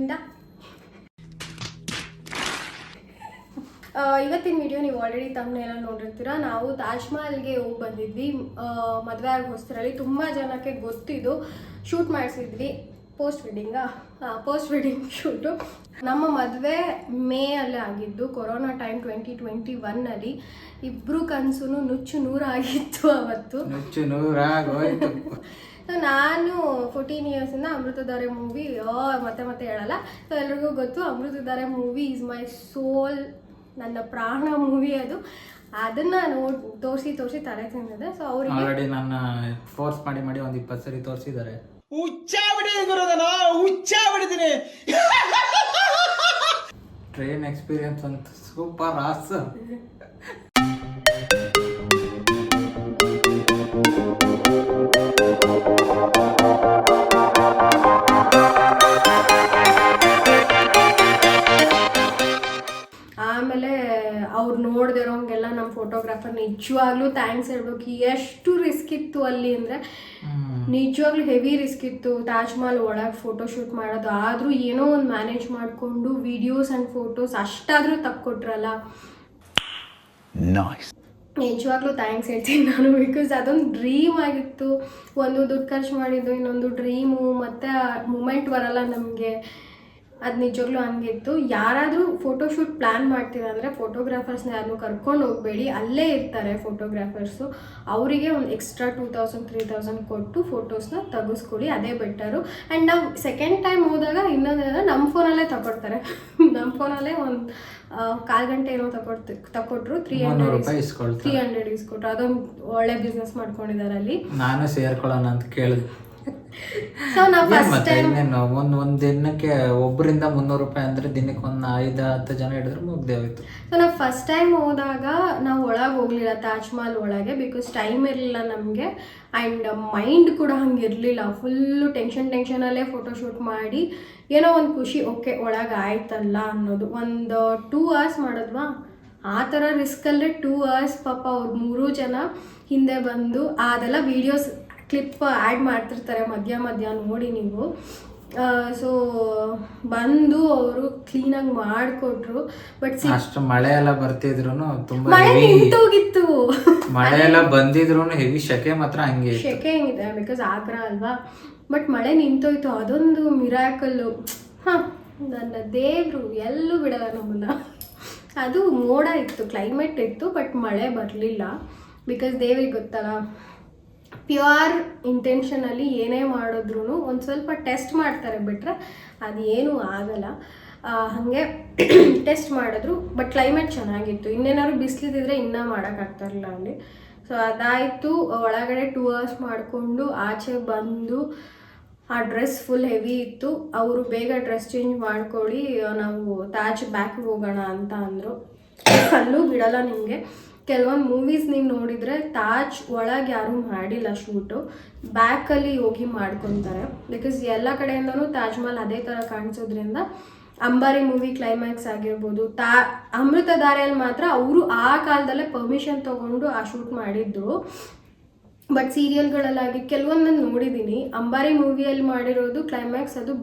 ಗೋವಿಂದ. ಇವತ್ತಿನ ವಿಡಿಯೋ ನೀವು ಆಲ್ರೆಡಿ ತಮ್ಮನೆಲ್ಲ ನೋಡಿರ್ತೀರಾ. ನಾವು ತಾಜ್ ಮಹಲ್ಗೆ ಹೋಗಿ ಬಂದಿದ್ವಿ ಮದುವೆ ಆಗಿ ಹೊಸರಲ್ಲಿ. ತುಂಬ ಜನಕ್ಕೆ ಗೊತ್ತಿದ್ದು ಶೂಟ್ ಮಾಡಿಸಿದ್ವಿ ಪೋಸ್ಟ್ ವೆಡ್ಡಿಂಗ್ ಶೂಟು. ನಮ್ಮ ಮದುವೆ ಮೇ ಅಲ್ಲೇ ಆಗಿದ್ದು, ಕೊರೋನಾ ಟೈಮ್ 2021 ಇಬ್ಬರು ಕನಸು ನುಚ್ಚು ನೂರಾಗಿತ್ತು ಅವತ್ತು. ಸೊ ನಾನು 14 ಇಯರ್ಸಿಂದ ಅಮೃತಧಾರೆ ಮೂವಿ ಮತ್ತೆ ಹೇಳಲ್ಲ. ಸೊ ಎಲ್ರಿಗೂ ಗೊತ್ತು, ಅಮೃತಧಾರೆ ಮೂವಿ ಈಸ್ ಮೈ ಸೋಲ್, ನನ್ನ ಪ್ರಾಣ ಮೂವಿ ಅದು. ಅದನ್ನ ತೋರಿಸಿ ತಲೆ ತಿಂದಿದೆ. ಸೊ ಅವ್ರಿಗೆ ಆಲ್ರೆಡಿ ನನ್ನ ಫೋರ್ಸ್ ಮಾಡಿ ಒಂದು 20 ಸರಿ ತೋರಿಸಿದ್ದಾರೆ. ಟ್ರೈನ್ ಎಕ್ಸ್ಪೀರಿಯನ್ಸ್ ಅಂತ ಸೂಪರ್ ಆಸಮ್. ಆಮೇಲೆ ಅವ್ರು ನೋಡ್ದಿರೋಂಗೆಲ್ಲ ನಮ್ಮ ಫೋಟೋಗ್ರಾಫರ್ ನಿಜವಾಗ್ಲೂ ಥ್ಯಾಂಕ್ಸ್ ಹೇಳ್ಬೇಕು. ಎಷ್ಟು ರಿಸ್ಕ್ ಇತ್ತು ಅಲ್ಲಿ ಅಂದರೆ ನಿಜವಾಗ್ಲೂ ಹೆವಿ ರಿಸ್ಕ್ ಇತ್ತು. ತಾಜ್ ಮಹಲ್ ಒಳಗೆ ಫೋಟೋಶೂಟ್ ಮಾಡೋದು, ಆದರೂ ಏನೋ ಒಂದು ಮ್ಯಾನೇಜ್ ಮಾಡಿಕೊಂಡು ವಿಡಿಯೋಸ್ ಆ್ಯಂಡ್ ಫೋಟೋಸ್ ಅಷ್ಟಾದರೂ ತಕ್ಕೊಟ್ರಲ್ಲ, ನಿಜವಾಗ್ಲೂ ಥ್ಯಾಂಕ್ಸ್ ಹೇಳ್ತೀನಿ ನಾನು. ಬಿಕಾಸ್ ಅದೊಂದು ಡ್ರೀಮ್ ಆಗಿತ್ತು. ಒಂದು ದುಡ್ಡು ಖರ್ಚು ಮಾಡಿದ್ದು, ಇನ್ನೊಂದು ಡ್ರೀಮು, ಮತ್ತು ಮೂಮೆಂಟ್ ಬರಲ್ಲ ನಮಗೆ. ಅದು ನಿಜವಾಗ್ಲೂ ಹಂಗಿತ್ತು. ಯಾರಾದರೂ ಫೋಟೋಶೂಟ್ ಪ್ಲ್ಯಾನ್ ಮಾಡ್ತೀರಂದರೆ ಫೋಟೋಗ್ರಾಫರ್ಸ್ನ ಯಾರನ್ನೂ ಕರ್ಕೊಂಡು ಹೋಗಬೇಡಿ, ಅಲ್ಲೇ ಇರ್ತಾರೆ ಫೋಟೋಗ್ರಾಫರ್ಸು. ಅವರಿಗೆ ಒಂದು ಎಕ್ಸ್ಟ್ರಾ 2000-3000 ಕೊಟ್ಟು ಫೋಟೋಸ್ನ ತೆಗೆಸ್ಕೊಡಿ, ಅದೇ ಬೆಟರು. ಆ್ಯಂಡ್ ನಾವು ಸೆಕೆಂಡ್ ಟೈಮ್ ಹೋದಾಗ ಇನ್ನೊಂದೇನಂದ್ರೆ ನಮ್ಮ ಫೋನಲ್ಲೇ ತಗೊಡ್ತಾರೆ. ನಮ್ಮ ಫೋನಲ್ಲೇ ಒಂದು 1/4 ಗಂಟೆ ಏನೋ ತಗೊಟ್ರು. 300 ಇಸ್ಕೊಟ್ರು. ಅದೊಂದು ಒಳ್ಳೆ ಬಿಸ್ನೆಸ್ ಮಾಡ್ಕೊಂಡಿದ್ದಾರೆ ಅಲ್ಲಿ. ನಾನು ಸೇರ್ಕೊಳ್ಳೋಣ ಅಂತ ಕೇಳಿದೆ. ಸೊ ನಾವು ಫಸ್ಟ್ ಟೈಮ್ ಒಂದ್ ದಿನಕ್ಕೆ ಒಬ್ಬರಿಂದ 300 ರೂಪಾಯಿ ಅಂದ್ರೆ ದಿನಕ್ಕೆ ಒಂದು 5-10 ಜನ ಹಿಡಿದ್ರೆ ಮುಗ್ದೇ ಹೋಯ್ತು. ಸೊ ನಾವು ಫಸ್ಟ್ ಟೈಮ್ ಹೋದಾಗ ನಾವು ಒಳಗೆ ಹೋಗ್ಲಿಲ್ಲ ತಾಜ್ ಮಹಲ್ ಒಳಗೆ, ಬಿಕಾಸ್ ಟೈಮ್ ಇರಲಿಲ್ಲ ನಮಗೆ. ಆ್ಯಂಡ್ ಮೈಂಡ್ ಕೂಡ ಹಂಗಿರಲಿಲ್ಲ. ಫುಲ್ಲು ಟೆನ್ಷನಲ್ಲೇ ಫೋಟೋಶೂಟ್ ಮಾಡಿ ಏನೋ ಒಂದು ಖುಷಿ, ಓಕೆ ಒಳಗೆ ಆಯ್ತಲ್ಲ ಅನ್ನೋದು. ಒಂದು 2 hours ಮಾಡಿದ್ವಾ, ಆ ಥರ ರಿಸ್ಕಲ್ಲೇ 2 hours ಪಾಪ ಅವ್ರು 3 ಜನ ಹಿಂದೆ ಬಂದು ಅದೆಲ್ಲ ವೀಡಿಯೋಸ್ ಕ್ಲಿಪ್ ಆ್ಯಡ್ ಮಾಡ್ತಿರ್ತಾರೆ ಮಧ್ಯ ನೋಡಿ ನೀವು. ಸೊ ಬಂದು ಅವರು ಕ್ಲೀನಾಗಿ ಮಾಡಿಕೊಟ್ರು. ಬಟ್ ಅಷ್ಟು ಮಳೆ ಎಲ್ಲ ಬರ್ತಿದ್ರು ತುಂಬಾ ಮಳೆ ನಿಂತೋಗಿತ್ತು. ಮಳೆ ಎಲ್ಲ ಬಂದಿದ್ರು ಹೆವಿ ಶೆಕೆ ಮಾತ್ರ ಹಂಗೆ ಶೆಕೆ ಹೆಂಗಿದೆ ಬಿಕಾಸ್ ಆಗ್ರಾ ಅಲ್ವಾ. ಬಟ್ ಮಳೆ ನಿಂತೋಯ್ತು, ಅದೊಂದು ಮಿರಾಕಲ್ಲು. ನನ್ನ ದೇವರು ಎಲ್ಲೂ ಬಿಡಲ್ಲ ನಮ್ಮನ್ನ. ಅದು ಮೋಡ ಇತ್ತು, ಕ್ಲೈಮೇಟ್ ಇತ್ತು, ಬಟ್ ಮಳೆ ಬರಲಿಲ್ಲ. ಬಿಕಾಸ್ ದೇವ್ರಿಗೆ ಗೊತ್ತಲ್ಲ, ಪ್ಯೂರ್ ಇಂಟೆನ್ಷನಲ್ಲಿ ಏನೇ ಮಾಡಿದ್ರು ಒಂದು ಸ್ವಲ್ಪ ಟೆಸ್ಟ್ ಮಾಡ್ತಾರೆ, ಬಿಟ್ಟರೆ ಅದೇನೂ ಆಗಲ್ಲ. ಹಾಗೆ ಟೆಸ್ಟ್ ಮಾಡಿದ್ರು. ಬಟ್ ಕ್ಲೈಮೇಟ್ ಚೆನ್ನಾಗಿತ್ತು. ಇನ್ನೇನಾದ್ರು ಬಿಸಿಲಿದ್ದರೆ ಇನ್ನೂ ಮಾಡೋಕ್ಕಾಗ್ತಾಯಿರಲಿಲ್ಲ ಅಲ್ಲಿ. ಸೊ ಅದಾಯಿತು. ಒಳಗಡೆ 2 hours ಮಾಡಿಕೊಂಡು ಆಚೆ ಬಂದು ಆ ಡ್ರೆಸ್ ಫುಲ್ ಹೆವಿ ಇತ್ತು. ಅವರು ಬೇಗ ಡ್ರೆಸ್ ಚೇಂಜ್ ಮಾಡ್ಕೊಳ್ಳಿ, ನಾವು ತಾಜ್ ಬ್ಯಾಕ್ಗೆ ಹೋಗೋಣ ಅಂತ ಅಂದರು. ಅಲ್ಲೂ ಬಿಡಲ್ಲ ನಿಮಗೆ. ಕೆಲವೊಂದು ಮೂವೀಸ್ ನೀವು ನೋಡಿದರೆ ತಾಜ್ ಒಳಗೆ ಯಾರೂ ಮಾಡಿಲ್ಲ ಶೂಟು, ಬ್ಯಾಕಲ್ಲಿ ಹೋಗಿ ಮಾಡ್ಕೊತಾರೆ. ಬಿಕಾಸ್ ಎಲ್ಲ ಕಡೆಯಿಂದನೂ ತಾಜ್ ಮಹಲ್ ಅದೇ ಥರ ಕಾಣಿಸೋದ್ರಿಂದ. ಅಂಬಾರಿ ಮೂವಿ ಕ್ಲೈಮ್ಯಾಕ್ಸ್ ಆಗಿರ್ಬೋದು, ಅಮೃತಧಾರೆಯಲ್ಲಿ ಮಾತ್ರ ಅವರು ಆ ಕಾಲದಲ್ಲೇ ಪರ್ಮಿಷನ್ ತೊಗೊಂಡು ಆ ಶೂಟ್ ಮಾಡಿದ್ರು. ಬಟ್ ಸೀರಿಯಲ್ಗಳಲ್ಲಾಗಿ ಕೆಲವೊಂದನ್ನು ನೋಡಿದ್ದೀನಿ. ಅಂಬಾರಿ ಮೂವಿಯಲ್ಲಿ ಮಾಡಿರೋದು ಕ್ಲೈಮ್ಯಾಕ್ಸ್ ಅದು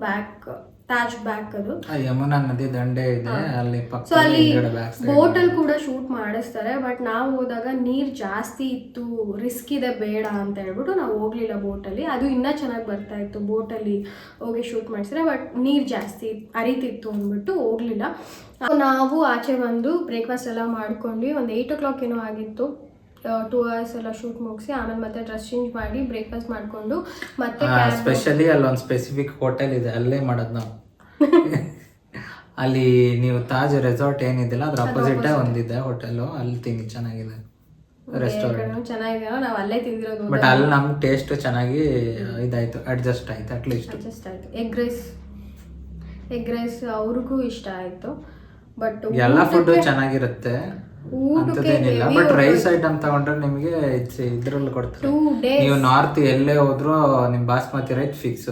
ತಾಜ್ ಬ್ಯಾಕ್ ಅದು ಯಮುನಾ ನದಿ ದಂಡೆ ಇದೆ ಅಲ್ಲಿ. ಸೊ ಅಲ್ಲಿ ಬೋಟಲ್ಲಿ ಕೂಡ ಶೂಟ್ ಮಾಡಿಸ್ತಾರೆ. ಬಟ್ ನಾವು ಹೋದಾಗ ನೀರು ಜಾಸ್ತಿ ಇತ್ತು, ರಿಸ್ಕ್ ಇದೆ ಬೇಡ ಅಂತ ಹೇಳ್ಬಿಟ್ಟು ನಾವು ಹೋಗ್ಲಿಲ್ಲ ಬೋಟಲ್ಲಿ. ಅದು ಇನ್ನೂ ಚೆನ್ನಾಗಿ ಬರ್ತಾ ಇತ್ತು ಬೋಟಲ್ಲಿ ಹೋಗಿ ಶೂಟ್ ಮಾಡಿಸಿದ್ರೆ. ಬಟ್ ನೀರು ಜಾಸ್ತಿ ಹರಿತಿತ್ತು ಅಂದ್ಬಿಟ್ಟು ಹೋಗ್ಲಿಲ್ಲ. ನಾವು ಆಚೆ ಬಂದು ಬ್ರೇಕ್ಫಾಸ್ಟ್ ಎಲ್ಲ ಮಾಡ್ಕೊಂಡ್ವಿ. ಒಂದು 8 o'clock ಏನೋ ಆಗಿತ್ತು. 2 hours ಎಲ್ಲ ಶೂಟ್ ಮುಗಿಸಿ ಆಮೇಲೆ ಮತ್ತೆ ಡ್ರೆಸ್ ಚೇಂಜ್ ಮಾಡಿ ಬ್ರೇಕ್ಫಾಸ್ಟ್ ಮಾಡಿಕೊಂಡು ಮತ್ತೆ ಸ್ಪೆಷಲಿ ಅಲ್ಲೊಂದು ಸ್ಪೆಸಿಫಿಕ್ ಹೋಟೆಲ್ ಇದೆ, ಅಲ್ಲೇ ಮಾಡೋದು ನಾವು. ಅಲ್ಲಿ ನೀವು ತಾಜ್ ರೆಸಾರ್ಟ್ ಏನಿದೆಯಲ್ಲ ಅದ್ರ ಅಪೋಸಿಟ್ ಒಂದಿದೆ ಹೋಟೆಲ್, ಅಲ್ಲಿ ತಿನ್ನಿ ಚೆನ್ನಾಗಿದೆ. ರೆಸ್ಟೋರೆಂಟ್ ಚೆನ್ನಾಗಿದೆ, ನಾವು ಅಲ್ಲೇ ತಿಂದಿರೋದು. ಬಟ್ ಅಲ್ಲಿ ನಮ್ಗೆ ಟೇಸ್ಟ್ ಚೆನ್ನಾಗಿ ಇದಾಯ್ತು, ಅಡ್ಜಸ್ಟ್ ಆಯ್ತು. ಅಟ್ಲೀಸ್ಟ್ ಅಡ್ಜಸ್ಟ್ ಆಯ್ತು. ಎಗ್ ರೈಸ್ ಅವ್ರಿಗೂ ಇಷ್ಟ ಆಯ್ತು. ಬಟ್ ಎಲ್ಲ ಫುಡ್ ಚೆನ್ನಾಗಿರುತ್ತೆ ಅಂತದೇನಿಲ್ಲ. ಬಟ್ ರೈಸ್ ಐಟಮ್ ತಗೊಂಡ್ರೆ ನಿಮಗೆ ಇದ್ರಲ್ಲಿ ಕೊಡ್ತಾರೆ. ನೀವು ನಾರ್ತ್ ಎಲ್ಲೇ ಹೋದ್ರೂ ನಿಮ್ ಬಾಸ್ಮತಿ ರೈಸ್ ಫಿಕ್ಸ್.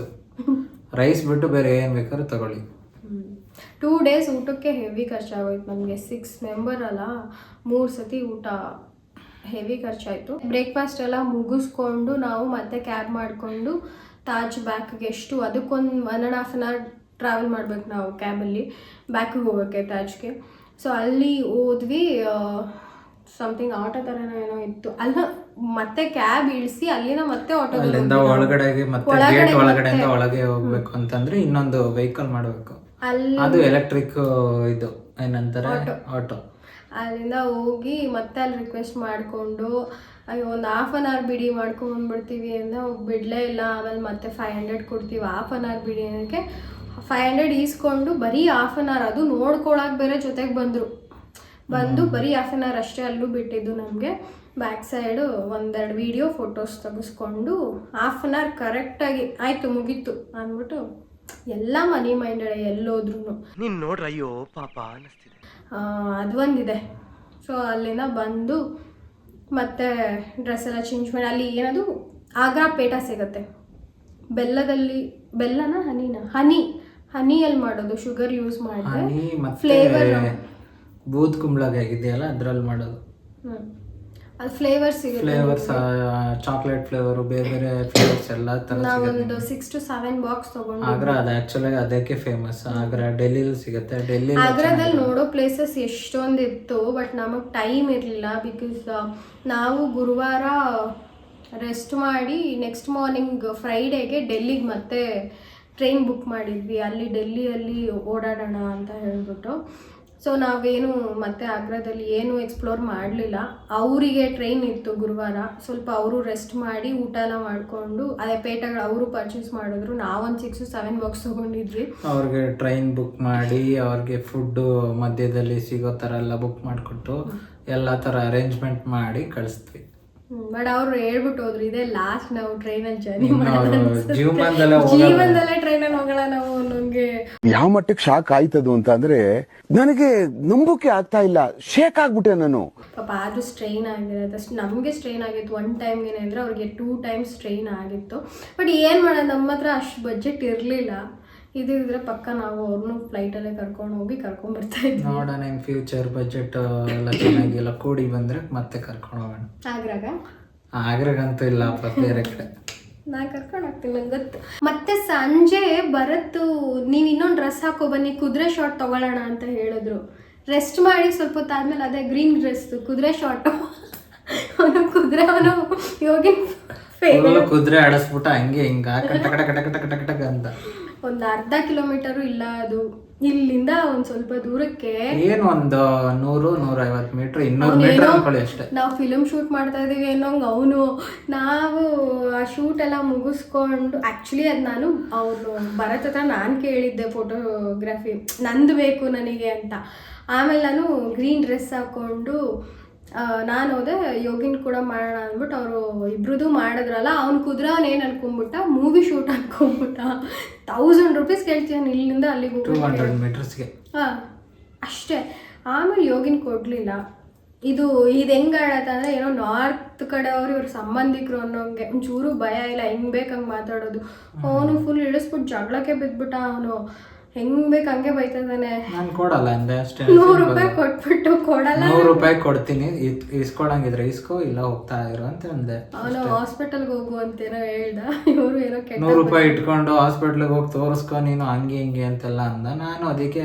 ರೈಸ್ ಬಿಟ್ಟು ಬೇರೆ ಏನ್ ಬೇಕಾದ್ರೂ ತಗೊಳ್ಳಿ. 2 days ಊಟಕ್ಕೆ ಹೆವಿ ಖರ್ಚಾಗೋಯ್ತು ನಮಗೆ. 6 ಮೆಂಬರ್ ಅಲ್ಲ, 3 ಸತಿ ಊಟ ಹೆವಿ ಖರ್ಚಾಯಿತು. ಬ್ರೇಕ್ಫಾಸ್ಟ್ ಎಲ್ಲ ಮುಗಿಸ್ಕೊಂಡು ನಾವು ಮತ್ತೆ ಕ್ಯಾಬ್ ಮಾಡಿಕೊಂಡು ತಾಜ್ ಬ್ಯಾಕ್ಗೆ ಎಷ್ಟು ಅದಕ್ಕೊಂದು 1.5 hour ಟ್ರಾವೆಲ್ ಮಾಡ್ಬೇಕು ನಾವು ಕ್ಯಾಬಲ್ಲಿ ಬ್ಯಾಕಿಗೆ ಹೋಗೋಕ್ಕೆ ಟ್ಯಾಚ್ಗೆ. ಸೊ ಅಲ್ಲಿ ಹೋದ್ವಿ, ಸಮಥಿಂಗ್ ಆಟೋ ಥರನೋ ಏನೋ ಇತ್ತು ಅಲ್ಲ, ಮತ್ತೆ ಕ್ಯಾಬ್ ಇಳಿಸಿ ಅಲ್ಲಿಂದ ಮತ್ತೆ ಆಟೋ ಒಳಗಡೆಗೆ ಮತ್ತೆ ಗೇಟ್ ಒಳಗಡೆಯಿಂದ ಒಳಗೆ ಹೋಗ್ಬೇಕು ಅಂತಂದ್ರೆ ಇನ್ನೊಂದು ವೆಹಿಕಲ್ ಮಾಡಬೇಕು, ಅದು ಎಲೆಕ್ಟ್ರಿಕ್ ಇದು ಏನಂತಾರೆ ಆಟೋ. ಅಲ್ಲಿಂದ ಹೋಗಿ ಮತ್ತೆ ಅಲ್ಲಿ ರಿಕ್ವೆಸ್ಟ್ ಮಾಡಿಕೊಂಡು ಅಯ್ಯೋ ಒಂದು ಹಾಫ್ ಆನ್ ಅವರ್ ಬಿಡಿ ಮಾಡ್ಕೊಂಡ್ಬಂದ್ಬಿಡ್ತೀವಿ ಅಂತ ಬಿಡಲೇ ಇಲ್ಲ. ಆಮೇಲೆ ಮತ್ತೆ 500 ಕೊಡ್ತೀವಿ ಹಾಫ್ ಆನ್ ಅವರ್ ಬಿಡಿ ಅನ್ನೋಕ್ಕೆ. 500 ಈಸ್ಕೊಂಡು ಬರೀ ಹಾಫ್ ಆನ್ ಅವರ್, ಅದು ನೋಡ್ಕೊಳಕ್ಕೆ ಬೇರೆ ಜೊತೆಗೆ ಬಂದು ಬರೀ ಹಾಫ್ ಆನ್ ಅವರ್ ಅಷ್ಟೇ ಅಲ್ಲೂ ಬಿಟ್ಟಿದ್ದು ನಮಗೆ. ಬ್ಯಾಕ್ ಸೈಡು ಒಂದೆರಡು ವಿಡಿಯೋ ಫೋಟೋಸ್ ತೆಗೆಸ್ಕೊಂಡು ಹಾಫ್ ಆನ್ ಅವರ್ ಕರೆಕ್ಟಾಗಿ ಆಯಿತು ಮುಗೀತು ಅಂದ್ಬಿಟ್ಟು ಎಲ್ಲ ಮನಿ ಮೈಂಡೆಡ್ ಎಲ್ಲೋದ್ರೂ ನೀನು ನೋಡ್ರ ಅಯ್ಯೋ ಪಾಪ ಅನ್ನಿಸ್ತಿದೆ. ಅದು ಒಂದಿದೆ. ಸೊ ಅಲ್ಲಿಂದ ಬಂದು ಮತ್ತೆ ಡ್ರೆಸ್ ಎಲ್ಲ ಚೇಂಜ್ ಮಾಡಿ ಅಲ್ಲಿ ಏನದು ಆಗ್ರಾ ಪೇಟ ಸಿಗುತ್ತೆ, ಬೆಲ್ಲನ ಹನಿಯಲ್ಲಿ ಮಾಡೋದು, ಶುಗರ್ ಯೂಸ್ ಮಾಡಿದ್ರೆ ಫ್ಲೇವರ್. ಬೂದ್ ಕುಂಬಳಕಾಯಿ ಆಗಿದೆಯಲ್ಲ ಅದ್ರಲ್ಲಿ ಮಾಡೋದು. ಅದು ಫ್ಲೇವರ್ಸ್ ಸಿಗುತ್ತೆ, ಫ್ಲೇವರ್ಸ್ ಚಾಕ್ಲೇಟ್ ಫ್ಲೇವರ್, ಬೇರೆ ಬೇರೆ ಫ್ಲೇವರ್ಸ್ ಎಲ್ಲ ತರ ನಾವೊಂದು 6 to 7 ಬಾಕ್ಸ್ ತಗೊಂಡು. ಆಗ್ರಾ ಅದು ಆಕ್ಚುಲಿ ಅದಕ್ಕೆ ಫೇಮಸ್. ಆಗ್ರಾ ಡೆಲ್ಲಿಲಿ ಸಿಗುತ್ತೆ. ಆಗ್ರಾದಲ್ಲಿ ನೋಡೋ ಪ್ಲೇಸಸ್ ಎಷ್ಟೊಂದು ಇತ್ತು, ಬಟ್ ನಮಗೆ ಟೈಮ್ ಇರಲಿಲ್ಲ. ಬಿಕಾಸ್ ನಾವು ಗುರುವಾರ ರೆಸ್ಟ್ ಮಾಡಿ ನೆಕ್ಸ್ಟ್ ಮಾರ್ನಿಂಗ್ ಫ್ರೈಡೇಗೆ ಡೆಲ್ಲಿಗೆ ಮತ್ತೆ ಟ್ರೈನ್ ಬುಕ್ ಮಾಡಿದ್ವಿ, ಅಲ್ಲಿ ಡೆಲ್ಲಿಯಲ್ಲಿ ಓಡಾಡೋಣ ಅಂತ ಹೇಳ್ಬಿಟ್ಟು. ಸೊ ನಾವೇನು ಮತ್ತೆ ಆಗ್ರಾದಲ್ಲಿ ಏನು ಎಕ್ಸ್ಪ್ಲೋರ್ ಮಾಡಲಿಲ್ಲ. ಅವರಿಗೆ ಟ್ರೈನ್ ಇತ್ತು ಗುರುವಾರ, ಸ್ವಲ್ಪ ಅವರು ರೆಸ್ಟ್ ಮಾಡಿ ಊಟ ಎಲ್ಲ ಮಾಡಿಕೊಂಡು ಅದೇ ಪೇಟಗಳು ಅವರು ಪರ್ಚೇಸ್ ಮಾಡಿದ್ರು. ನಾವೊಂದು 6 to 7 ಬಾಕ್ಸ್ ತೊಗೊಂಡಿದ್ವಿ. ಅವ್ರಿಗೆ ಟ್ರೈನ್ ಬುಕ್ ಮಾಡಿ ಅವ್ರಿಗೆ ಫುಡ್ಡು ಮಧ್ಯದಲ್ಲಿ ಸಿಗೋ ಥರ ಎಲ್ಲ ಬುಕ್ ಮಾಡಿಕೊಟ್ಟು ಎಲ್ಲ ಥರ ಅರೇಂಜ್ಮೆಂಟ್ ಮಾಡಿ ಕಳಿಸ್ತೀವಿ. ಬಟ್ ಅವ್ರು ಹೇಳ್ಬಿಟ್ಟು ಹೋದ್ರು ಇದೇ ಲಾಸ್ಟ್ ನಾವು ಟ್ರೈನಲ್ಲಿ ಜರ್ನಿ ಜೀವನದಲ್ಲೇ ಟ್ರೈನಲ್ಲಿ ಹೋಗೋಣ ನಾವು. ನನಗೆ ಯಾವ ಮಟ್ಟಕ್ಕೆ ಶಾಕ್ ಆಯ್ತದು ಅಂತ ಅಂದ್ರೆ ನನಗೆ ನಂಬೋಕೆ ಆಗ್ತಾ ಇಲ್ಲ, ಶೇಕ್ ಆಗ್ಬಿಟ್ಟೆ ನಾನು. ಪಾಪ ಆದ್ರೂ ಸ್ಟ್ರೈನ್ ಆಗಿರೋದು ಅಷ್ಟು ನಮಗೆ ಸ್ಟ್ರೈನ್ ಆಗಿತ್ತು. 1 ಟೈಮ್ಗೆ ಅಂದರೆ ಅವ್ರಿಗೆ 2 times ಸ್ಟ್ರೈನ್ ಆಗಿತ್ತು. ಬಟ್ ಏನು ಮಾಡೋದು, ನಮ್ಮ ಹತ್ರ ಅಷ್ಟು ಬಜೆಟ್ ಇರಲಿಲ್ಲ. ಇದ್ರೆ ಪಕ್ಕ ನಾವು ಅವ್ರನ್ನೂ ಫ್ಲೈಟಲ್ಲೇ ಕರ್ಕೊಂಡ್ಬರ್ತಾ ಇದ್ವಿ. ನೋಡೋಣ ಇನ್ ಫ್ಯೂಚರ್ ಬಜೆಟ್ ಎಲ್ಲ ಚೆನ್ನಾಗಿಲ್ಲ ಕೂಡಿ ಬಂದ್ರೆ ಮತ್ತೆ ಕರ್ಕೊಂಡು ಹೋಗೋಣ. ಆಗ್ರಾಗಂತೂ ಇಲ್ಲ, ಬೇರೆ ಕಡೆ ನಾನು ಕರ್ಕೊಂಡು ಹೋಗ್ತೀನಿ, ನಂಗೆ ಗೊತ್ತು. ಮತ್ತೆ ಸಂಜೆ ಬರತ್ತು ನೀವು ಇನ್ನೊಂದು ಡ್ರೆಸ್ ಹಾಕೋ ಬನ್ನಿ, ಕುದುರೆ ಶಾರ್ಟ್ ತೊಗೊಳ್ಳೋಣ ಅಂತ ಹೇಳಿದ್ರು. ರೆಸ್ಟ್ ಮಾಡಿ ಸ್ವಲ್ಪ ಹೊತ್ತಾದ್ಮೇಲೆ ಅದೇ ಗ್ರೀನ್ ಡ್ರೆಸ್ ಕುದುರೆ ಶಾರ್ಟು, ಅವನು ಯೋಗಿನ್ ಕುದುರೆ ಆಡಿಸ್ಬಿಟ್ಟು ಹಂಗೆ ಹಿಂಗ ಕಟ ಅಂತ ಒಂದು ಅರ್ಧ ಕಿಲೋಮೀಟರು ಇಲ್ಲ, ಅದು ಇಲ್ಲಿಂದ ಒಂದು ಸ್ವಲ್ಪ ದೂರಕ್ಕೆ ಏನು ಒಂದು 100-150 ಮೀಟರ್ 200 ಮೀಟರ್ ಅನ್ಕೊಳ್ಳಿ ಅಷ್ಟೇ. ನಾವು ಫಿಲಮ್ ಶೂಟ್ ಮಾಡ್ತಾ ಇದೀವಿ ಅನ್ನೋಂಗೆ ನಾವು ಆ ಶೂಟ್ ಎಲ್ಲ ಮುಗಿಸ್ಕೊಂಡು ಆ್ಯಕ್ಚುಲಿ ಅದು ನಾನು ಅವರು ಭರತ್ ಹತ್ರ ನಾನು ಕೇಳಿದ್ದೆ ಫೋಟೋಗ್ರಫಿ ನಂದು ಬೇಕು ನನಗೆ ಅಂತ. ಆಮೇಲೆ ನಾನು ಗ್ರೀನ್ ಡ್ರೆಸ್ ಹಾಕ್ಕೊಂಡು ನಾನು ಹೋದೆ, ಯೋಗಿನ್ ಕೂಡ ಮಾಡೋಣ ಅಂದ್ಬಿಟ್ಟು ಅವರು ಇಬ್ರದ್ದು ಮಾಡಿದ್ರಲ್ಲ. ಅವ್ನು ಕುದುರೆ ಏನು ಅನ್ಕೊಂಡ್ಬಿಟ್ಟ, ಮೂವಿ ಶೂಟ್ ಅನ್ಕೊಂಡ್ಬಿಟ್ಟ. 1000 ರೂಪೀಸ್ ಕೇಳ್ತೀನಿ ಇಲ್ಲಿಂದ ಅಲ್ಲಿಗೆ 200 ಮೀಟರ್ಸ್ಗೆ. ಅಷ್ಟೇ. ಆಮೇಲೆ ಯೋಗಿನ್ ಕೊಡಲಿಲ್ಲ. ಇದು ಹೆಂಗೆ ಆಡತ್ತಂದರೆ ಏನೋ ನಾರ್ತ್ ಕಡೆಯವರು ಇವ್ರ ಸಂಬಂಧಿಕರು ಅನ್ನೋಂಗೆ ಒಂಚೂರು ಭಯ ಇಲ್ಲ, ಹೆಂಗೆ ಬೇಕು ಹಂಗೆ ಮಾತಾಡೋದು. ಅವನು ಫುಲ್ ಇಳಿಸ್ಬಿಟ್ಟು ಜಗಳಕ್ಕೆ ಬಿದ್ದುಬಿಟ್ಟ. ಅವನು ಹೆಂಗ್ ಬೇಕು ಹಂಗೆ ಬೈತಾನೆ. ನಾನು ಕೊಡಲ್ಲ ಅಂದೆ ಅಷ್ಟೇ. 100 ರೂಪಾಯಿ ಕೊಟ್ಬಿಟ್ಟು ಕೊಡಲ್ಲ, 100 ರೂಪಾಯಿ ಕೊಡ್ತೀನಿ, ಇಸ್ಕೊಳಂಗಿದ್ರೆ ಇಸ್ಕೋ, ಇಲ್ಲ ಹೋಗ್ತಾ ಇರು ಅಂತ ಅಂದೆ. ಅವನು ಹಾಸ್ಪಿಟಲ್ಗೆ ಹೋಗು ಅಂತೇನೋ ಹೇಳ್ದ. ಇವರು ಏನೋ 100 ರೂಪಾಯಿ ಇಟ್ಕೊಂಡು ಹಾಸ್ಪಿಟ್ಲಿಗೆ ಹೋಗಿ ತೋರಿಸ್ಕೊ ನೀನು ಹಂಗೆ ಹಿಂಗೆ ಅಂತೆಲ್ಲ ಅಂದ. ನಾನು ಅದಕ್ಕೆ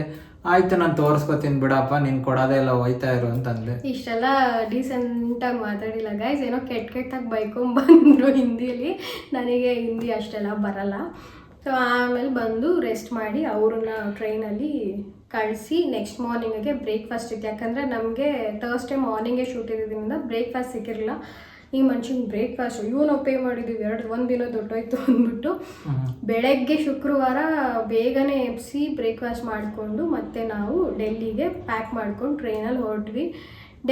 ಆಯ್ತು ನಾನು ತೋರಿಸ್ಕೊತೀನಿ ಬಿಡಪ್ಪ, ನೀನು ಕೊಡೋದೇ ಇಲ್ಲ ಹೋಯ್ತಾ ಇರು ಅಂತಂದೆ. ಇಷ್ಟೆಲ್ಲ ಡೀಸೆಂಟಾಗಿ ಮಾತಾಡಿಲ್ಲ ಗೈಸ್, ಏನೋ ಕೆಟ್ಟಾಗಿ ಬೈಕೊಂಡ್ಬಂದರು ಹಿಂದಿಯಲ್ಲಿ. ನನಗೆ ಹಿಂದಿ ಅಷ್ಟೆಲ್ಲ ಬರಲ್ಲ. ಸೊ ಆಮೇಲೆ ಬಂದು ರೆಸ್ಟ್ ಮಾಡಿ ಅವ್ರನ್ನ ಟ್ರೈನಲ್ಲಿ ಕಳಿಸಿ ನೆಕ್ಸ್ಟ್ ಮಾರ್ನಿಂಗಿಗೆ ಬ್ರೇಕ್ಫಾಸ್ಟ್ ಇತ್ತು. ಯಾಕಂದರೆ ನಮಗೆ ಥರ್ಸ್ಡೇ ಮಾರ್ನಿಂಗೇ ಶೂಟ್ ಇದ್ದಿದ್ದರಿಂದ ಬ್ರೇಕ್ಫಾಸ್ಟ್ ಸಿಕ್ಕಿರಲಿಲ್ಲ. ಈ ಮನುಷ್ಯನ ಬ್ರೇಕ್ಫಾಸ್ಟ್ ನಾವು ಪೇ ಮಾಡಿದ್ದೀವಿ, ಒಂದು ದಿನ ದೊಡ್ಡೋಯ್ತು ಅಂದ್ಬಿಟ್ಟು ಬೆಳಗ್ಗೆ ಶುಕ್ರವಾರ ಬೇಗನೆ ಎಬ್ಸಿ ಬ್ರೇಕ್ಫಾಸ್ಟ್ ಮಾಡಿಕೊಂಡು ಮತ್ತೆ ನಾವು ಡೆಲ್ಲಿಗೆ ಪ್ಯಾಕ್ ಮಾಡ್ಕೊಂಡು ಟ್ರೈನಲ್ಲಿ ಹೊರಟ್ವಿ.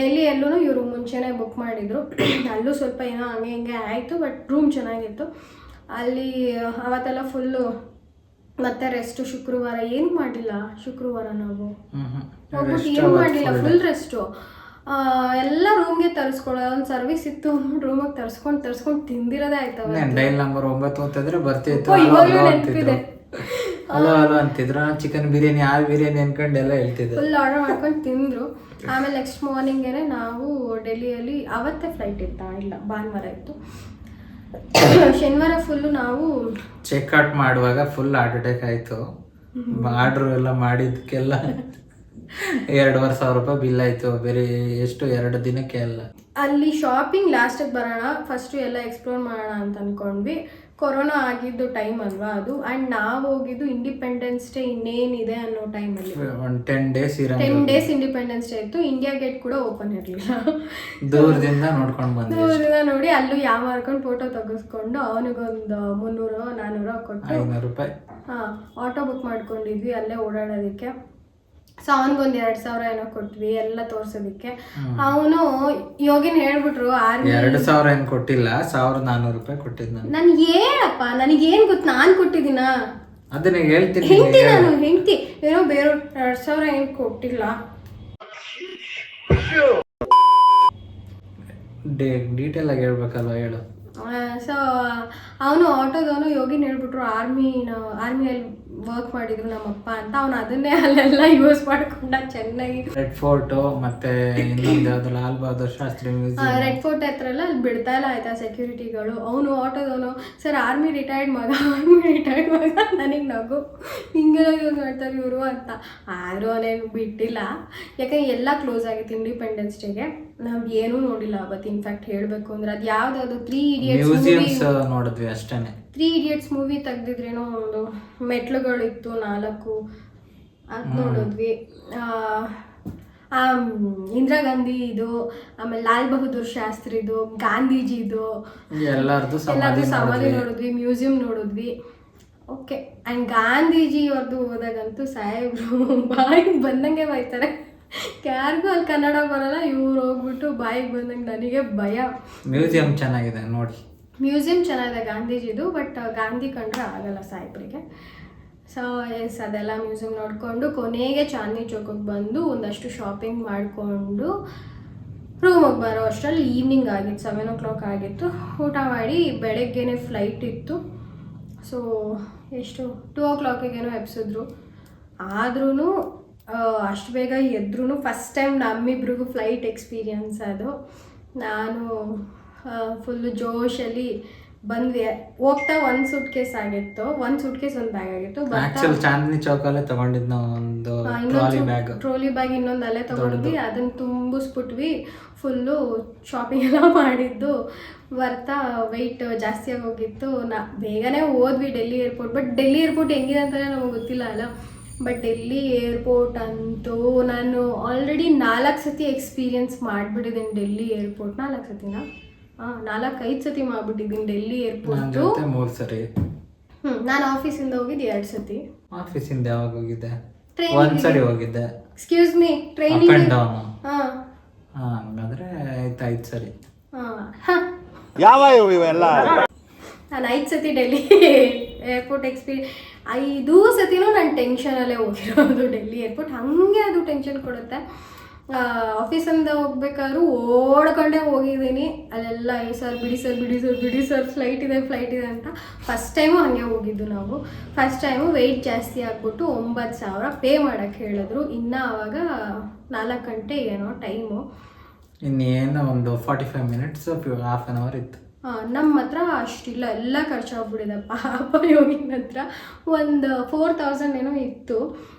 ಡೆಲ್ಲಿಯಲ್ಲೂ ಇವರು ಮುಂಚೆನೇ ಬುಕ್ ಮಾಡಿದರು. ಅಲ್ಲೂ ಸ್ವಲ್ಪ ಏನೋ ಹಂಗೆ ಹಿಂಗೆ ಆಯಿತು, ಬಟ್ ರೂಮ್ ಚೆನ್ನಾಗಿತ್ತು. ಅಲ್ಲಿ ಅವತ್ತೆಲ್ಲ ಫುಲ್ಲು ಮತ್ತೆ ರೆಸ್ಟು. ಶುಕ್ರವಾರ ಏನು ಮಾಡಿಲ್ಲ, ಶುಕ್ರವಾರ ನಾವು ಹೋಗ್ಬಿಟ್ಟು ಏನು ಮಾಡಿಲ್ಲ, ಫುಲ್ ರೆಸ್ಟು. ಎಲ್ಲ ರೂಮ್ಗೆ ತರಿಸ್ಕೊಳ್ಳೋ ಒಂದು ಸರ್ವಿಸ್ ಇತ್ತು ಅಂದ್ಬಿಟ್ಟು ರೂಮಿಗೆ ತರಿಸ್ಕೊಂಡು ತಿಂದಿರೋದೇ ಆಯ್ತವ. ಡೈಲ್ ನಂಬರ್ 9 ಅಂತಿದ್ರೆ ಬರ್ತಿತ್ತು, ನೆನಪಿದೆ. ಅಲೋ ಅಂತಿದ್ರು. ಚಿಕನ್ ಬಿರಿಯಾನಿ, ಆ ಬಿರಿಯಾನಿ ಅನ್ಕೊಂಡು ಎಲ್ಲ ಹೇಳ್ತಿದ್ರು. ಫುಲ್ ಆರ್ಡರ್ ಮಾಡ್ಕೊಂಡು ತಿಂದರು. ಆಮೇಲೆ ನೆಕ್ಸ್ಟ್ ಮಾರ್ನಿಂಗೇನೆ ನಾವು ಡೆಲ್ಲಿಯಲ್ಲಿ ಅವತ್ತೇ ಫ್ಲೈಟ್ ಇತ್ತಾ ಇಲ್ಲ, ಭಾನುವಾರ ಇತ್ತು. ಶನಿವಾರ ಫುಲ್ಲು ನಾವು ಚೆಕ್ಔಟ್ ಮಾಡುವಾಗ ಫುಲ್ ಹಾರ್ಟ್ ಅಟ್ಯಾಕ್ ಆಯಿತು. ಆರ್ಡ್ರ್ ಎಲ್ಲ ಮಾಡಿದ್ದಕ್ಕೆಲ್ಲ 2,500 ರೂಪಾಯಿ ಬಿಲ್ ಆಯ್ತು. ಬೇರೆ ಎಷ್ಟು 2 ದಿನಕ್ಕೆ ಎಲ್ಲ. ಅಲ್ಲಿ ಶಾಪಿಂಗ್ ಲಾಸ್ಟಿಗೆ ಬರೋಣ, ಫಸ್ಟು ಎಲ್ಲ ಎಕ್ಸ್ಪ್ಲೋರ್ ಮಾಡೋಣ ಅಂತ ಅಂದ್ಕೊಂಡ್ವಿ. ಕೊರೋನಾ ಆಗಿದ್ದು ಟೈಮ್ ಅಲ್ವಾ ಅದು, ಆ್ಯಂಡ್ ನಾವು ಹೋಗಿದ್ದು ಇಂಡಿಪೆಂಡೆನ್ಸ್ ಡೇ ಇನ್ನೇನಿದೆ ಅನ್ನೋ ಟೈಮಲ್ಲಿ. ಒಂದು 10 days 10 days ಇಂಡಿಪೆಂಡೆನ್ಸ್ ಡೇ ಇತ್ತು. ಇಂಡಿಯಾ ಗೇಟ್ ಕೂಡ ಓಪನ್ ಇರಲಿಲ್ಲ. ದೂರದಿಂದ ನೋಡ್ಕೊಂಡು ಬಂದ್ವಿ. ದೂರದಿಂದ ನೋಡಿ ಅಲ್ಲೂ ಮಾರ್ಕೊಂಡು ಫೋಟೋ ತೆಗೆಸ್ಕೊಂಡು ಅವನಿಗೊಂದು 300-400 ಕೊಟ್ಟು 500 ರೂಪಾಯಿ ಆಟೋ ಬುಕ್ ಮಾಡ್ಕೊಂಡಿದ್ವಿ ಅಲ್ಲೇ ಓಡಾಡೋದಕ್ಕೆ. ಸೊ ಅವನಿಗೊಂದು 2,000 ಏನೋ ಕೊಟ್ವಿ ಎಲ್ಲ ತೋರ್ಸೋದಕ್ಕೆ. ಅವನು ಯೋಗಿನ್ ಹೇಳ್ಬಿಟ್ರು 2,000 ಏನು ಕೊಟ್ಟಿಲ್ಲ, 1,400 ರೂಪಾಯಿ ಕೊಟ್ಟಿದ್ದು ನಾನು. ನನ್ಗೆ ಹೇಳಪ್ಪ, ನನಗೇನು ಗೊತ್ತು, ನಾನು ಕೊಟ್ಟಿದ್ದೀನ? ಅದನ್ನ ಹೇಳ್ತೀನಿ. ಹೆಂಡ್ತಿ ನಾನು, ಹೆಂಡ್ತಿ ಏನೋ ಬೇರೆ 2,000 ಏನು ಕೊಟ್ಟಿಲ್ಲ. ಡೀಟೇಲ್ ಆಗಿ ಹೇಳ್ಬೇಕಲ್ವ, ಹೇಳು. ಸೊ ಅವನು ಆಟೋದವನು ಯೋಗಿನ್ ಹೇಳ್ಬಿಟ್ರು ಆರ್ಮಿಯಲ್ಲಿ ವರ್ಕ್ ಮಾಡಿದ್ರು ನಮ್ಮಪ್ಪ ಅಂತ. ಅವನು ಅದನ್ನೇ ಅಲ್ಲೆಲ್ಲ ಯೂಸ್ ಮಾಡ್ಕೊಂಡ ಚೆನ್ನಾಗಿ. ರೆಡ್ ಫೋರ್ಟ್ ಮತ್ತೆ ಇನ್ನೊಂದು ಯಾವ್ದು Lal Bahadur Shastri museum, red fort ಹತ್ರ ಎಲ್ಲ ಅಲ್ಲಿ ಬಿಡ್ತಾ ಇಲ್ಲ ಆಯ್ತಾ ಸೆಕ್ಯೂರಿಟಿಗಳು. ಅವನು ಆಟೋದವನು ಸರ್ ಆರ್ಮಿ ರಿಟೈರ್ಡ್ ಮಗ ನನಗೆ ನಗು, ಹಿಂಗೆಲ್ಲ ಯೂಸ್ ಮಾಡ್ತಾರೆ ಇವರು ಅಂತ. ಆದರೂ ಅವನೇನು ಬಿಟ್ಟಿಲ್ಲ, ಯಾಕಂದ್ರೆ ಎಲ್ಲ ಕ್ಲೋಸ್ ಆಗಿತ್ತು ಇಂಡಿಪೆಂಡೆನ್ಸ್ ಡೇಗೆ. ನಾವು ಏನೂ ನೋಡಿಲ್ಲ ಅವತ್ತು. ಇನ್ಫ್ಯಾಕ್ಟ್ ಹೇಳಬೇಕು ಅಂದ್ರೆ ಅದು ಯಾವ್ದಾದ್ರು 3 Idiots ನೋಡಿದ್ವಿ ಅಷ್ಟೇನೆ. 3 Idiots ಮೂವಿ ತೆಗ್ದಿದ್ರೇನೋ ಒಂದು ಮೆಟ್ಲುಗಳಿತ್ತು 4, ಅದು ನೋಡಿದ್ವಿ. ಇಂದಿರಾ ಗಾಂಧಿ ಇದು, ಆಮೇಲೆ ಲಾಲ್ ಬಹದ್ದೂರ್ ಶಾಸ್ತ್ರಿದು, ಗಾಂಧೀಜಿದು ಎಲ್ಲರದು ಸಮಾಧಿ ನೋಡಿದ್ವಿ, ಮ್ಯೂಸಿಯಂ ನೋಡಿದ್ವಿ. ಓಕೆ. ಆ್ಯಂಡ್ ಗಾಂಧೀಜಿ ಅವ್ರದ್ದು ಹೋದಾಗಂತೂ ಸಾಹೇಬ್ರು ಬಾಯಿಗೆ ಬಂದಂಗೆ ಬೈತಾರೆ. ಯಾರಿಗೂ ಅಲ್ಲಿ ಕನ್ನಡ ಬರಲ್ಲ, ಇವ್ರು ಹೋಗ್ಬಿಟ್ಟು ಬಾಯಿಗೆ ಬಂದಂಗೆ. ನನಗೆ ಭಯ. ಮ್ಯೂಸಿಯಂ ಚೆನ್ನಾಗಿದೆ ನೋಡಿ. ಮ್ಯೂಸಿಯಂ ಚೆನ್ನಾಗಿದೆ ಗಾಂಧೀಜಿದು, ಬಟ್ ಗಾಂಧಿ ಕಂಡ್ರೆ ಆಗಲ್ಲ ಸಾಹೇಬ್ರಿಗೆ. ಸೊ ಎಸ್, ಅದೆಲ್ಲ ಮ್ಯೂಸಿಯಂ ನೋಡಿಕೊಂಡು ಕೊನೆಗೆ ಚಾಂದಿನಿ ಚೌಕಕ್ಕೆ ಬಂದು ಒಂದಷ್ಟು ಶಾಪಿಂಗ್ ಮಾಡಿಕೊಂಡು ರೂಮಿಗೆ ಬರೋ ಅಷ್ಟರಲ್ಲಿ ಈವ್ನಿಂಗ್ ಆಗಿತ್ತು, 7 o'clock ಆಗಿತ್ತು. ಊಟ ಮಾಡಿ ಬೆಳಗ್ಗೆನೇ ಫ್ಲೈಟ್ ಇತ್ತು. ಸೊ ಎಷ್ಟು 2 o'clockಗೇನೋ ಎಬ್ಸಿದ್ರು. ಆದ್ರೂ ಅಷ್ಟು ಬೇಗ ಎದ್ರೂ ಫಸ್ಟ್ ಟೈಮ್ ನಮ್ಮಿಬ್ರಿಗೂ ಫ್ಲೈಟ್ ಎಕ್ಸ್ಪೀರಿಯನ್ಸ್ ಅದು. ನಾನು ಫುಲ್ಲು ಜೋಶಲ್ಲಿ ಬಂದ್ವಿ. ಹೋಗ್ತಾ 1 suitcase ಆಗಿತ್ತು, 1 suitcase 1 ಬ್ಯಾಗ್ ಆಗಿತ್ತು. ಚಾಂದಿನಿ ಚೌಕಲ್ಲೇ ತಗೊಂಡಿದ್ದು ನಾವು ಒಂದು ಟ್ರೋಲಿ ಬ್ಯಾಗ್ ಇನ್ನೊಂದು ಅಲ್ಲೇ ತಗೊಂಡ್ವಿ. ಅದನ್ನು ತುಂಬಿಸ್ಬಿಟ್ವಿ. ಫುಲ್ಲು ಶಾಪಿಂಗ್ ಎಲ್ಲ ಮಾಡಿದ್ದು ಬರ್ತಾ ವೆಯ್ಟ್ ಜಾಸ್ತಿ ಆಗೋಗಿತ್ತು. ಬೇಗನೆ ಹೋದ್ವಿ Delhi airport. But Delhi airport ಹೆಂಗಿದೆ ಅಂತಲೇ ನಮಗೆ ಗೊತ್ತಿಲ್ಲ ಅಲ್ಲ. ಬಟ್ ಡೆಲ್ಲಿ ಏರ್ಪೋರ್ಟ್ ಅಂತೂ ನಾನು ಆಲ್ರೆಡಿ 4 ಸತಿ ಎಕ್ಸ್ಪೀರಿಯನ್ಸ್ ಮಾಡಿಬಿಟ್ಟಿದ್ದೀನಿ ಡೆಲ್ಲಿ ಏರ್ಪೋರ್ಟ್. 4 ಸತಿನಾ? 4-5 ಸತಿ ಮಾಡ್ಬಿಟ್ಟಿದ್ದೀನಿ ಡೆಲ್ಲಿ ಏರ್ಪೋರ್ಟು. 3 ಸರಿ. ನಾನು ಆಫೀಸಿಂದ ಹೋಗಿದ್ದು 2 ಸತಿ. ಆಫೀಸಿಂದ ಯಾವಾಗ ಹೋಗಿದ್ದೆ? 1 ಸರಿ ಹೋಗಿದ್ದೆ. Excuse me, training. ಹಂಗಂದ್ರೆ ಆಯ್ತು 5 ಸರಿ. ಯಾವ ಇವೆಲ್ಲ? ನಾನು 5 ಸತಿ ಡೆಲ್ಲಿ ಏರ್ಪೋರ್ಟ್ 5 ಸತಿನೂ ನಾನು ಟೆನ್ಷನಲ್ಲೇ ಹೋಗಿರೋದು ಡೆಲ್ಲಿ ಏರ್ಪೋರ್ಟ್. ಹಾಗೆ ಅದು ಟೆನ್ಷನ್ ಕೊಡುತ್ತೆ. ಆಫೀಸಿಂದ ಹೋಗ್ಬೇಕಾದ್ರೂ ಓಡ್ಕೊಂಡೇ ಹೋಗಿದ್ದೀನಿ. ಅಲ್ಲೆಲ್ಲ ಸರ್ ಬಿಡಿ ಸರ್ ಫ್ಲೈಟ್ ಇದೆ ಅಂತ. ಫಸ್ಟ್ ಟೈಮು ಹಾಗೆ ಹೋಗಿದ್ದು ನಾವು. ಫಸ್ಟ್ ಟೈಮು ವೆಯ್ಟ್ ಜಾಸ್ತಿ ಆಗಿಬಿಟ್ಟು 9,000 ಪೇ ಮಾಡೋಕ್ಕೆ ಹೇಳಿದ್ರು. ಇನ್ನು ಆವಾಗ 4 ಗಂಟೆ ಏನೋ ಟೈಮು. ಇನ್ನೇನು ಒಂದು 45 minutes, half an hour ಇತ್ತು. ನಮ್ಮ ಹತ್ರ ಅಷ್ಟಿಲ್ಲ, ಎಲ್ಲ ಖರ್ಚಾಗ್ಬಿಟ್ಟಿದೆ ಪಾಪ. ಯೋಗಿನ ಹತ್ರ ಒಂದು 4,000 ಏನೋ ಇತ್ತು.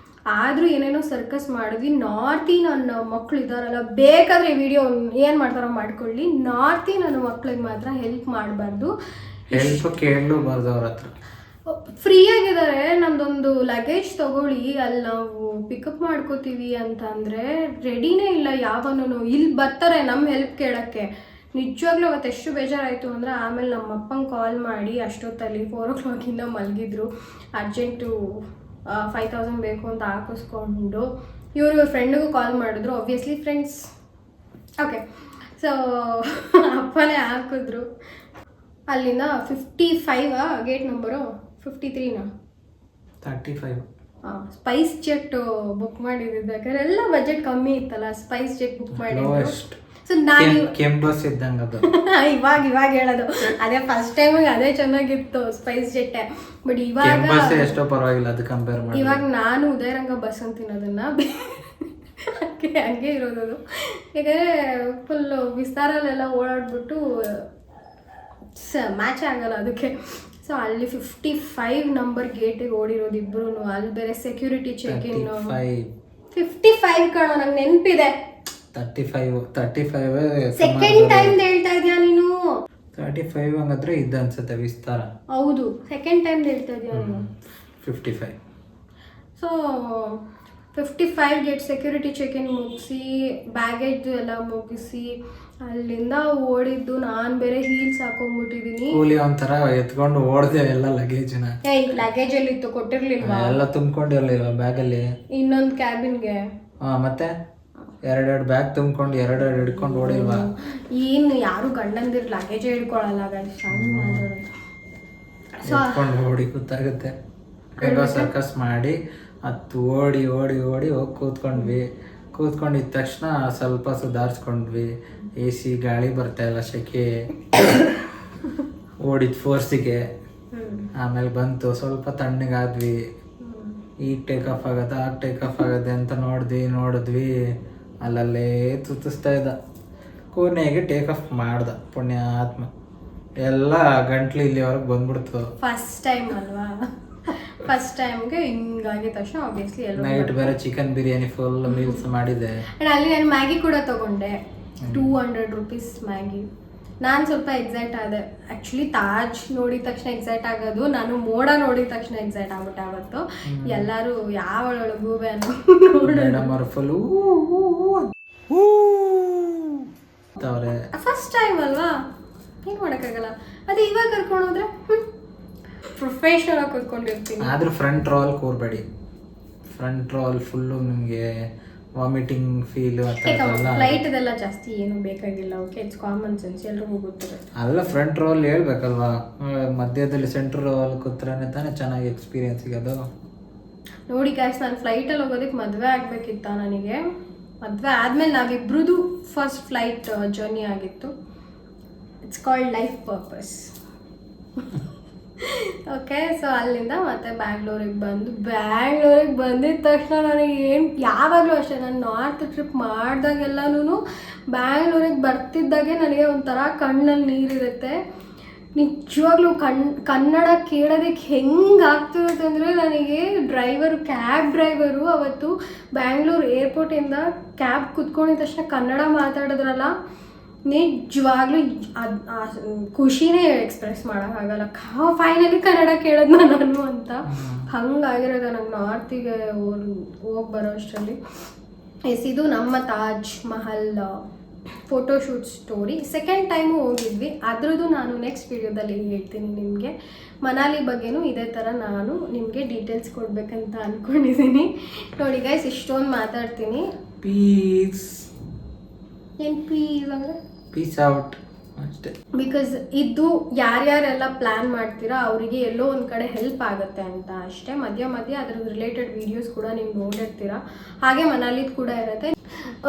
ಆದರೂ ಏನೇನೋ ಸರ್ಕಸ್ ಮಾಡಿದ್ವಿ. ನಾರ್ತಿ ನನ್ನ ಮಕ್ಕಳು ಇದ್ದಾರಲ್ಲ, ಬೇಕಾದರೆ ವಿಡಿಯೋ ಏನು ಮಾಡ್ತಾರೋ ಮಾಡ್ಕೊಳ್ಳಿ. ನಾರ್ತಿ ನನ್ನ ಮಕ್ಳಿಗೆ ಮಾತ್ರ ಹೆಲ್ಪ್ ಮಾಡಬಾರ್ದು. ಹೆಲ್ಪ್ ಕೇಳಬಾರ್ದು ಅವ್ರ ಹತ್ರ. ಫ್ರೀಯಾಗಿದ್ದಾರೆ. ನಮ್ಮದೊಂದು ಲಗೇಜ್ ತೊಗೊಳ್ಳಿ, ಅಲ್ಲಿ ನಾವು ಪಿಕಪ್ ಮಾಡ್ಕೋತೀವಿ ಅಂತಂದರೆ ರೆಡಿನೇ ಇಲ್ಲ ಯಾವನೂ. ಇಲ್ಲಿ ಬರ್ತಾರೆ ನಮ್ಮ ಹೆಲ್ಪ್ ಕೇಳೋಕ್ಕೆ. ನಿಜವಾಗ್ಲೂ ಅವತ್ತು ಎಷ್ಟು ಬೇಜಾರಾಯಿತು ಅಂದರೆ, ಆಮೇಲೆ ನಮ್ಮ ಅಪ್ಪಂಗೆ ಕಾಲ್ ಮಾಡಿ ಅಷ್ಟೊತ್ತಲ್ಲಿ 4 o'clock ಮಲಗಿದ್ರು. ಅರ್ಜೆಂಟು 5,000 ಬೇಕು ಅಂತ ಹಾಕಿಸ್ಕೊಂಡು ಇವ್ರ ಫ್ರೆಂಡಿಗೂ ಕಾಲ್ ಮಾಡಿದ್ರು. Obviously friends. ಓಕೆ. ಸೊ ಅಪ್ಪನೇ ಹಾಕಿದ್ರು. ಅಲ್ಲಿಂದ 55 ಗೇಟ್ ನಂಬರು 53ನಾ 35. ಸ್ಪೈಸ್ ಜೆಟ್ ಬುಕ್ ಮಾಡಿದ್ದು. ಯಾಕಂದ್ರೆ ಎಲ್ಲ ಬಜೆಟ್ ಕಮ್ಮಿ ಇತ್ತಲ್ಲ, ಸ್ಪೈಸ್ ಜೆಟ್ ಬುಕ್ ಮಾಡಿದ್ರು. ಸೊ ನಾನು ಕೆಂಬಸ್ ಇದ್ದಂಗೆ ಅದು. ಇವಾಗ ಹೇಳೋದು ಅದೇ ಫಸ್ಟ್ ಟೈಮಿಗೆ ಅದೇ ಚೆನ್ನಾಗಿತ್ತು ಸ್ಪೈಸ್ ಜೆಟ್. ಬಟ್ ಇವಾಗ ಎಷ್ಟೋ ಪರವಾಗಿಲ್ಲ ಅದು ಕಂಪೇರ್ ಮಾಡಿ. ಇವಾಗ ನಾನು ಉದಯರಂಗ ಬಸ್ ಅಂತೀನಿ ಅದನ್ನು. ಹಂಗೆ ಇರೋದು. ಯಾಕಂದರೆ ಫುಲ್ಲು ವಿಸ್ತಾರಲ್ಲೆಲ್ಲ ಓಡಾಡ್ಬಿಟ್ಟು ಮ್ಯಾಚ್ ಆಗಲ್ಲ ಅದಕ್ಕೆ. ಸೊ ಅಲ್ಲಿ 55 ನಂಬರ್ ಗೇಟಿಗೆ ಓಡಿರೋದು ಇಬ್ರು. ಅಲ್ಲಿ ಬೇರೆ ಸೆಕ್ಯೂರಿಟಿ ಚೆಕ್ ಇನ್ 55 ಕಣೋ, ನಂಗೆ ನೆನಪಿದೆ. 35 ಸೆಕೆಂಡ್ ಟೈಮ್ ಹೇಳ್ತಾ ಇದೀಯಾ ನೀನು? 35 ಹಂಗಾದ್ರೆ ಇದ್ದ ಅನ್ಸುತ್ತೆ ವಿಸ್ತಾರ. ಹೌದು, ಸೆಕೆಂಡ್ ಟೈಮ್ ಹೇಳ್ತಾ ಇದೀಯಾ ನೀನು? 55. So 55 gate security check in ಮುಗಿಸಿ ಬ್ಯಾಗೇಜ್ ಎಲ್ಲ ಮುಗಿಸಿ ಅಲ್ಲಿಂದ ಓಡಿದ್ದು. ನಾನು ಬೇರೆ ಹೀಲ್ಸ್ ಹಾಕೊಂಡ್ಬಿಟ್ಟಿದೀನಿ. ಕೂಲಿ ಒಂಥರ ಎತ್ಕೊಂಡು ಓಡ್ದೆ ಎಲ್ಲ ಲಗೇಜ್ನ. ಲಗೇಜ್ ಅಲ್ಲಿ ಇತ್ತು, ಕೊಟ್ಟಿರ್ಲಿಲ್ವಾ? ಎಲ್ಲ ತುಂಬ್ಕೊಂಡಿರ್ಲಿಲ್ಲ ಬ್ಯಾಗಲ್ಲಿ. ಇನ್ನೊಂದು ಕ್ಯಾಬಿನ್ಗೆ ಮತ್ತೆ ಎರಡೆರಡು ಬ್ಯಾಗ್ ತುಂಬ್ಕೊಂಡು ಎರಡೆರಡು ಹಿಡ್ಕೊಂಡು ಓಡಿಲ್ವಾ? ಏನು ಯಾರು ಗಂಡಂದಿರ್ ಲಗೇಜ್ ಹಿಡ್ಕೊಳಲ್ಲ ಗೈಸ್. ಎತ್ಕೊಂಡು ಓಡಿ ಗೊತ್ತಾಗುತ್ತೆ. ಹೇಗೋ ಸರ್ಕಸ್ ಮಾಡಿ ಹತ್ತು ಓಡಿ ಓಡಿ ಓಡಿ ಹೋಗಿ ಕೂತ್ಕೊಂಡಿದ್ದ ತಕ್ಷಣ ಸ್ವಲ್ಪ ಸುಧಾರಿಸ್ಕೊಂಡ್ವಿ. AC ಗಾಳಿ ಬರ್ತಾ ಇಲ್ಲ, ಸೆಕೆ ಓಡಿದ ಫೋರ್ಸಿಗೆ. ಆಮೇಲೆ ಬಂತು, ಸ್ವಲ್ಪ ತಣ್ಣಗಾದ್ವಿ. ಈಗ ಟೇಕ್ ಆಫ್ ಆಗತ್ತೆ ಅಂತ ನೋಡಿದ್ವಿ. ಅಲ್ಲಲ್ಲೇ ತುತ್ತಿಸ್ತಾ ಇದ್ದ. ಕೊನೆಗೆ ಟೇಕ್ ಆಫ್ ಮಾಡ್ದ ಪುಣ್ಯಾತ್ಮ. ಎಲ್ಲ ಗಂಟ್ಲು ಇಲ್ಲಿವರೆಗೆ ಬಂದ್ಬಿಡ್ತು. ಫಸ್ಟ್ ಟೈಮ್ ಅಲ್ವಾ? ಫಸ್ಟ್ ಟೈಮ್ಗೆ ಹಿಂಗಾಗಿ ತಕ್ಷಣ ಆಬ್ವಿಯಸ್ಲಿ ಎಲ್ಲ. ನೈಟ್ ಬೇರೆ ಚಿಕನ್ ಬಿರಿಯಾನಿ ಫುಲ್ ಮೀಲ್ಸ್ ಮಾಡಿದೆ. ಅಲ್ಲಿ ನಾನು ಮ್ಯಾಗಿ ಕೂಡ ತಗೊಂಡೆ, 200 ರೂಪೀಸ್ ಮ್ಯಾಗಿ. ನಾನು ಸ್ವಲ್ಪ ಎಕ್ಸೈಟ್ ಆದೆ. ಆ್ಯಕ್ಚುಲಿ ತಾಜ್ ನೋಡಿದ ತಕ್ಷಣ ಎಕ್ಸೈಟ್ ಆಗೋದು, ನಾನು ಮೋಡ ನೋಡಿದ ತಕ್ಷಣ ಎಕ್ಸೈಟ್ ಆಗ್ಬಿಟ್ಟೆ ಅವತ್ತು. ಎಲ್ಲರೂ ಯಾವಳೊಳಗೂ ಫುಲ್ ಫಸ್ಟ್ ಟೈಮ್ ಅಲ್ವಾ, ಏನು ಮಾಡೋಕ್ಕಾಗಲ್ಲ. ಅದೇ ಇವಾಗ ಕರ್ಕೊಂಡು ಹೋದ್ರೆ ಪ್ರೊಫೆಷನಲ್ ಆಗಿ ಕೂತ್ಕೊಂಡಿರ್ತೀನಿ. ಆದ್ರೂ ಫ್ರಂಟ್ ರೋಲ್ ಕೂರ್ಬೇಡಿ. ಫ್ರಂಟ್ ರೋಲ್ ಫುಲ್ಲು ನಿಮಗೆ ವಾಮಿಟಿಂಗ್ ಫೀಲ್ ಫ್ಲೈಟ್ ಇದೆಲ್ಲ ಜಾಸ್ತಿ ಏನು ಬೇಕಾಗಿಲ್ಲ. ಓಕೆ, ಇಟ್ಸ್ ಕಾಮನ್ ಸೆನ್ಸ್, ಎಲ್ರಿಗೂ ಗೊತ್ತಿರುತ್ತೆ. ಅಲ್ಲ ಫ್ರಂಟ್ ರೋಲ್ ಹೇಳ್ಬೇಕಲ್ವಾ, ಮಧ್ಯದಲ್ಲಿ ಸೆಂಟ್ರ್ ರೋಲ್ ಕೂತ್ರೆ ತಾನೇ ಚೆನ್ನಾಗಿ ಎಕ್ಸ್ಪೀರಿಯನ್ಸ್ ಸಿಗೋದು. ನೋಡಿ ಗಾಯ್ಸ್, ನಾನು ಫ್ಲೈಟಲ್ಲಿ ಹೋಗೋದಕ್ಕೆ ಮದುವೆ ಆಗಬೇಕಿತ್ತ ನನಗೆ. ಮದುವೆ ಆದಮೇಲೆ ನಾವಿಬ್ರದ್ದು ಫಸ್ಟ್ ಫ್ಲೈಟ್ ಜರ್ನಿ ಆಗಿತ್ತು. It's called life purpose. Okay, so ಅಲ್ಲಿಂದ ಮತ್ತೆ ಬ್ಯಾಂಗ್ಳೂರಿಗೆ ಬಂದಿದ್ದ ತಕ್ಷಣ ನನಗೆ ಏನು, ಯಾವಾಗಲೂ ಅಷ್ಟೇ ನಾನು ನಾರ್ತ್ ಟ್ರಿಪ್ ಮಾಡಿದಾಗೆಲ್ಲನೂ ಬ್ಯಾಂಗ್ಳೂರಿಗೆ ಬರ್ತಿದ್ದಾಗೆ ನನಗೆ ಒಂಥರ ಕಣ್ಣಲ್ಲಿ ನೀರಿರುತ್ತೆ. ನಿಜವಾಗ್ಲೂ ಕನ್ನಡ ಕೇಳೋದಕ್ಕೆ ಹೆಂಗೆ ಆಗ್ತಿರುತ್ತೆ ಅಂದರೆ, ನನಗೆ ಕ್ಯಾಬ್ ಡ್ರೈವರು ಅವತ್ತು ಬ್ಯಾಂಗ್ಳೂರು ಏರ್ಪೋರ್ಟಿಂದ ಕ್ಯಾಬ್ ಕುತ್ಕೊಂಡಿದ ತಕ್ಷಣ ಕನ್ನಡ ಮಾತಾಡಿದ್ರಲ್ಲ, ನಿಜವಾಗ್ಲೂ ಖುಷಿನೇ ಎಕ್ಸ್ಪ್ರೆಸ್ ಮಾಡೋಕ್ಕಾಗಲ್ಲ. ಫೈನಲಿ ಕನ್ನಡ ಕೇಳೋದು ನಾನು ಅಂತ. ಹಂಗಾಗಿರೋದು ನಂಗೆ ನಾರ್ತಿಗೆ ಹೋಗಿ ಬರೋ ಅಷ್ಟರಲ್ಲಿ. ಇದು ನಮ್ಮ Taj Mahal photoshoot story. Second time ಹೋಗಿದ್ವಿ, ಅದ್ರದ್ದು ನಾನು ನೆಕ್ಸ್ಟ್ ವಿಡಿಯೋದಲ್ಲಿ ಹೇಳ್ತೀನಿ ನಿಮಗೆ. ಮನಾಲಿ ಬಗ್ಗೆನೂ ಇದೇ ಥರ ನಾನು ನಿಮಗೆ ಡೀಟೇಲ್ಸ್ ಕೊಡಬೇಕಂತ ಅಂದ್ಕೊಂಡಿದ್ದೀನಿ. ನೋಡಿ ಗೈಸ್, ಇಷ್ಟೊಂದು ಮಾತಾಡ್ತೀನಿ. ಪೀಸ್ ಏನು ಪೀಸ್ ಅಂದರೆ ಪೀಸ್ ಔಟ್ ಅಷ್ಟೇ. ಬಿಕಾಸ್ ಇದು ಯಾರ್ಯಾರೆಲ್ಲ ಪ್ಲ್ಯಾನ್ ಮಾಡ್ತೀರಾ ಅವರಿಗೆ ಎಲ್ಲೋ ಒಂದು ಕಡೆ ಹೆಲ್ಪ್ ಆಗುತ್ತೆ ಅಂತ ಅಷ್ಟೇ. ಮಧ್ಯ ಅದ್ರದ್ದು ರಿಲೇಟೆಡ್ ವೀಡಿಯೋಸ್ ಕೂಡ ನೀವು ನೋಡಿರ್ತೀರ. ಹಾಗೆ ಮನಾಲಿದು ಕೂಡ ಇರುತ್ತೆ.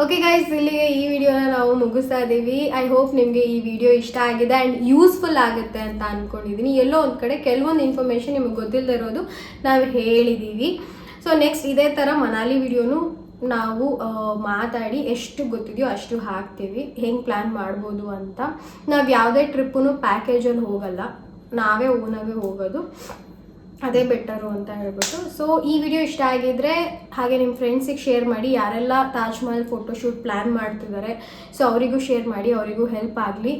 ಓಕೆ ಗೈಸ್, ಇಲ್ಲಿಗೆ ಈ ವಿಡಿಯೋನ ನಾವು ಮುಗಿಸ್ತಾ ಇದ್ದೀವಿ. ಐ ಹೋಪ್ ನಿಮಗೆ ಈ ವಿಡಿಯೋ ಇಷ್ಟ ಆಗಿದೆ ಆ್ಯಂಡ್ ಯೂಸ್ಫುಲ್ ಆಗುತ್ತೆ ಅಂತ ಅಂದ್ಕೊಂಡಿದ್ದೀನಿ. ಎಲ್ಲೋ ಒಂದು ಕಡೆ ಕೆಲವೊಂದು ಇನ್ಫಾರ್ಮೇಷನ್ ನಿಮಗೆ ಗೊತ್ತಿಲ್ಲದೆ ಇರೋದು ನಾವು ಹೇಳಿದ್ದೀವಿ. ಸೊ ನೆಕ್ಸ್ಟ್ ಇದೇ ಥರ ಮನಾಲಿ ವಿಡಿಯೋನು ನಾವು ಮಾತಾಡಿ ಎಷ್ಟು ಗೊತ್ತಿದೆಯೋ ಅಷ್ಟು ಹಾಕ್ತೀವಿ, ಹೆಂಗೆ ಪ್ಲ್ಯಾನ್ ಮಾಡ್ಬೋದು ಅಂತ. ನಾವು ಯಾವುದೇ ಟ್ರಿಪ್ಪು ಪ್ಯಾಕೇಜಲ್ಲಿ ಹೋಗಲ್ಲ, ನಾವೇ ಓನಾಗೆ ಹೋಗೋದು, ಅದೇ ಬೆಟರು ಅಂತ ಹೇಳ್ಬಿಟ್ಟು. ಸೊ ಈ ವಿಡಿಯೋ ಇಷ್ಟ ಆಗಿದ್ರೆ ಹಾಗೆ ನಿಮ್ಮ ಫ್ರೆಂಡ್ಸಿಗೆ ಶೇರ್ ಮಾಡಿ. ಯಾರೆಲ್ಲ ತಾಜ್ ಮಹಲ್ ಫೋಟೋಶೂಟ್ ಪ್ಲ್ಯಾನ್ ಮಾಡ್ತಿದ್ದಾರೆ ಸೊ ಅವರಿಗೂ ಶೇರ್ ಮಾಡಿ, ಅವರಿಗೂ ಹೆಲ್ಪ್ ಆಗಲಿ.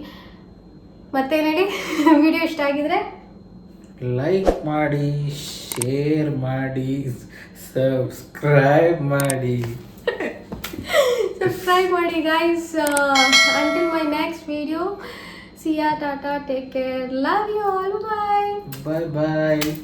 ಮತ್ತೇನೇಳಿ, ವಿಡಿಯೋ ಇಷ್ಟ ಆಗಿದ್ರೆ ಲೈಕ್ ಮಾಡಿ, ಶೇರ್ ಮಾಡಿ, ಸಬ್ಸ್ಕ್ರೈಬ್ ಮಾಡಿ guys. Until my next video, see ya, tata, take care, love you all, bye. Bye.